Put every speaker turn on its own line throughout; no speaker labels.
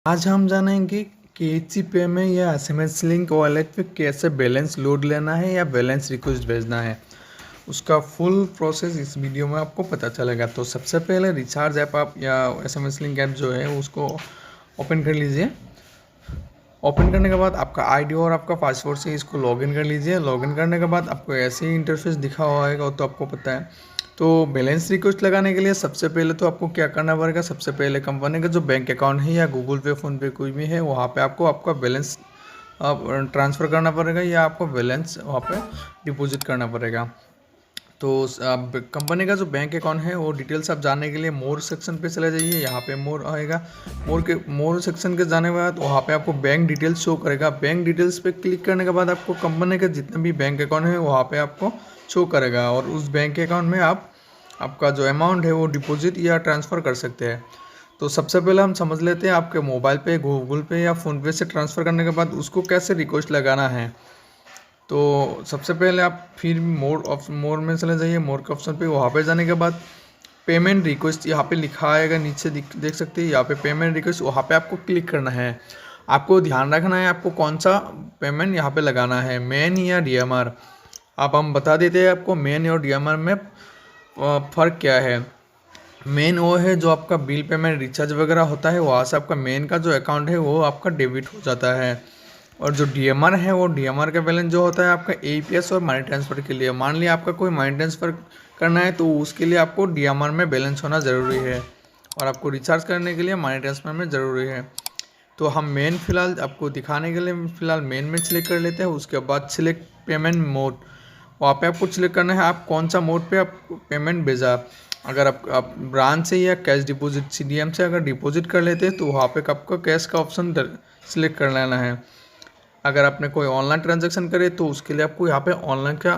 आज हम जानेंगे कि एचसी पे में या एसएमएस लिंक वॉलेट पे कैसे बैलेंस लोड लेना है या बैलेंस रिक्वेस्ट भेजना है। उसका फुल प्रोसेस इस वीडियो में आपको पता चलेगा। तो सबसे पहले रिचार्ज ऐप आप या एसएमएस लिंक ऐप जो है उसको ओपन कर लीजिए। ओपन करने के बाद आपका आईडी और आपका पासवर्ड से इसको लॉगिन कर लीजिए। लॉगिन करने के बाद आपको ऐसे ही इंटरफेस दिखा हुआ होगा, तो आपको पता है। तो बैलेंस रिक्वेस्ट लगाने के लिए सबसे पहले तो आपको क्या करना पड़ेगा, सबसे पहले कंपनी का जो बैंक अकाउंट है या गूगल पे फ़ोन पे कोई भी है वहाँ पे आपको आपका बैलेंस ट्रांसफ़र करना पड़ेगा या आपको बैलेंस वहाँ पे डिपॉजिट करना पड़ेगा। तो कंपनी का जो बैंक अकाउंट है वो डिटेल्स आप जानने के लिए मोर सेक्शन पे चले जाइए। यहाँ पे मोर आएगा। मोर सेक्शन के जाने के बाद वहाँ पे आपको बैंक डिटेल्स शो करेगा। बैंक डिटेल्स पे क्लिक करने के बाद आपको कंपनी के जितने भी बैंक अकाउंट है वहाँ पे आपको शो करेगा और उस बैंक अकाउंट में आप आपका जो अमाउंट है वो डिपॉजिट या ट्रांसफ़र कर सकते हैं। तो सबसे पहले हम समझ लेते हैं आपके मोबाइल पे, गूगल पे या फ़ोनपे से ट्रांसफ़र करने के बाद उसको कैसे रिक्वेस्ट लगाना है। तो सबसे पहले आप फिर मोर में चले जाइए। मोर के ऑप्शन पे वहाँ पे जाने के बाद पेमेंट रिक्वेस्ट यहाँ पे लिखा आएगा, नीचे देख सकते हैं यहाँ पे पेमेंट रिक्वेस्ट, वहाँ पे आपको क्लिक करना है। आपको ध्यान रखना है आपको कौन सा पेमेंट यहाँ पे लगाना है, मेन या डीएमआर। आप हम बता देते हैं आपको मेन और डीएमआर में फ़र्क क्या है। मेन वो है जो आपका बिल पेमेंट रिचार्ज वगैरह होता है, वहाँ से आपका मेन का जो अकाउंट है वो आपका डेबिट हो जाता है। और जो डीएमआर है वो डीएमआर का बैलेंस जो होता है आपका एईपीएस और मनी ट्रांसफ़र के लिए। मान लिया आपका कोई मनी ट्रांसफ़र करना है तो उसके लिए आपको डीएमआर में बैलेंस होना ज़रूरी है और आपको रिचार्ज करने के लिए मनी ट्रांसफ़र में ज़रूरी है। तो हम मेन फ़िलहाल आपको दिखाने के लिए फ़िलहाल मेन में सिलेक्ट कर लेते हैं। उसके बाद सिलेक्ट पेमेंट मोड, वहाँ पे आपको सिलेक्ट करना है आप कौन सा मोड पे आप पेमेंट भेजा। अगर आप ब्रांच से या कैश डिपॉजिट सीडीएम से अगर डिपॉजिट कर लेते हैं तो वहाँ पे आपको कैश का ऑप्शन सिलेक्ट कर लेना है। अगर आपने कोई ऑनलाइन ट्रांजैक्शन करे तो उसके लिए आपको यहाँ पे ऑनलाइन का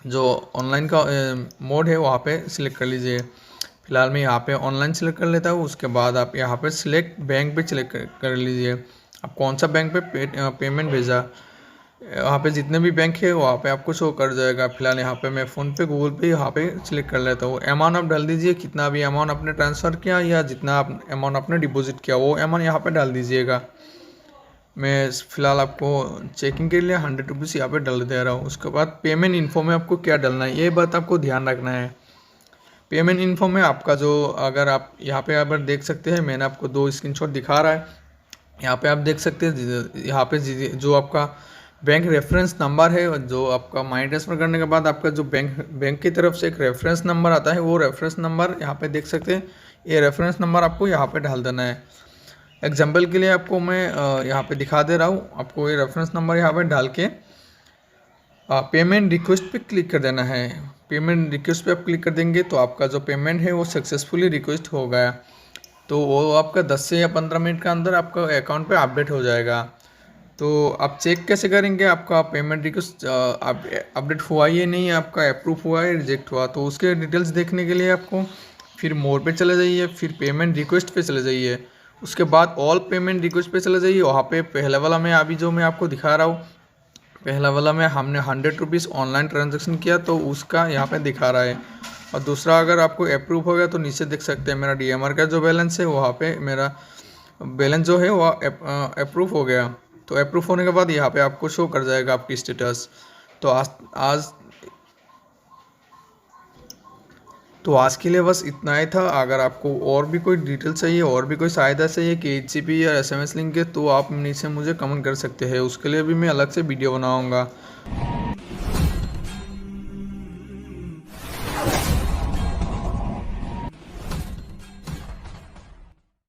जो ऑनलाइन का मोड है वहाँ पे सिलेक्ट कर लीजिए। फिलहाल मैं यहाँ पे ऑनलाइन सिलेक्ट कर लेता हूँ। उसके बाद आप यहाँ पे सिलेक्ट बैंक पे सिलेक्ट कर लीजिए। आप कौन सा बैंक पे पेमेंट भेजा, वहाँ पे जितने भी बैंक है वहाँ पे आपको शो कर जाएगा। फिलहाल यहाँ पे मैं फ़ोनपे गूगल पे यहाँ पे सिलेक्ट कर लेता हूँ। अमाउंट आप डाल दीजिए, कितना भी अमाउंट आपने ट्रांसफ़र किया या जितना अमाउंट आपने डिपॉजिट किया वो अमाउंट यहाँ पे डाल दीजिएगा। मैं फ़िलहाल आपको चेकिंग के लिए 100 रुपीज़ यहाँ पे डाल दे रहा हूँ। उसके बाद पेमेंट इन्फो में आपको क्या डालना है ये बात आपको ध्यान रखना है। पेमेंट इन्फो में आपका जो अगर आप यहाँ पे देख सकते हैं, मैंने आपको 2 स्क्रीनशॉट दिखा रहा है। यहाँ पे आप देख सकते हैं यहाँ पे जो आपका बैंक रेफरेंस नंबर है, जो आपका मनी ट्रांसफ़र करने के बाद आपका जो बैंक की तरफ से एक रेफरेंस नंबर आता है वो रेफरेंस नंबर यहाँ पे देख सकते हैं। ये रेफरेंस नंबर आपको यहाँ पे डाल देना है। एग्जाम्पल के लिए आपको मैं यहाँ पे दिखा दे रहा हूँ। आपको ये रेफरेंस नंबर यहाँ पे डाल के पेमेंट रिक्वेस्ट पे क्लिक कर देना है। पेमेंट रिक्वेस्ट पे आप क्लिक कर देंगे तो आपका जो पेमेंट है वो सक्सेसफुली रिक्वेस्ट हो गया। तो वो आपका 10 से या 15 मिनट के अंदर आपका अकाउंट पे अपडेट हो जाएगा। तो आप चेक कैसे करेंगे आपका पेमेंट रिक्वेस्ट अपडेट हुआ या नहीं, आपका अप्रूव हुआ या रिजेक्ट हुआ। तो उसके डिटेल्स देखने के लिए आपको फिर मोर पे चले जाइए, फिर पेमेंट रिक्वेस्ट पे चले जाइए। उसके बाद ऑल पेमेंट रिक्वेस्ट पे चले जाइए। वहाँ पे पहला वाला में अभी जो मैं आपको दिखा रहा हूँ, पहला वाला में हमने 100 रुपीज़ ऑनलाइन ट्रांजेक्शन किया तो उसका यहाँ पे दिखा रहा है। और दूसरा अगर आपको अप्रूव हो गया तो नीचे देख सकते हैं मेरा डीएमआर का जो बैलेंस है वहाँ पे मेरा बैलेंस जो है वो अप्रूव हो गया। तो अप्रूव होने के बाद यहाँ पे आपको शो कर जाएगा आपकी स्टेटस। तो आज के लिए बस इतना ही था। अगर आपको और भी कोई डिटेल चाहिए और भी कोई सहायता चाहिए कि एचसीपी या एसएमएस लिंक के, तो आप नीचे मुझे कमेंट कर सकते हैं। उसके लिए भी मैं अलग से वीडियो बनाऊंगा।